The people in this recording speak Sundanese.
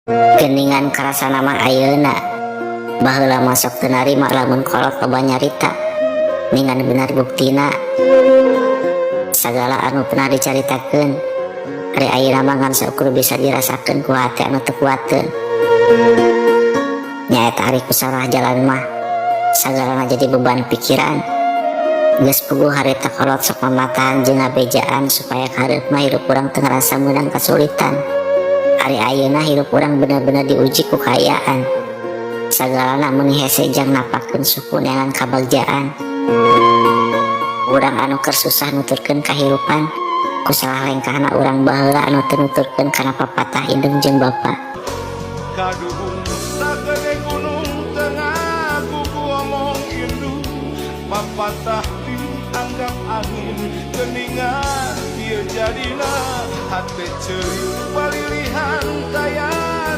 Geningan karasa nama ayeuna baheula masuk teu narima lamun kolot loba nyarita ningan benar buktina sagala anu pernah dicaritakeun ari ayeuna mah ngan saukur bisa dirasakeun ku hati anu teu kuateun nyaeta ari kusarah jalan mah sagalana jadi beban pikiran geus puguh harita kolot sok mamatahan jeung ngabejaan supaya kaharep mah hirup urang teu ngarasa meunang kasulitan. Ari ayeuna hirup urang bener-bener diuji ku kayaan sagalana meni hese jang napakeun suku neangan kabagjaan. Urang anu keur susah nuturkeun kahirupan ku salah lengkahna urang baheula anu teu nuturkeun kana papatah indung jeung bapa. Kaduhung sagede gunung tengah kuku omong indu papatah dianggap angin geningan dia jadina hate ceuri palilihan daya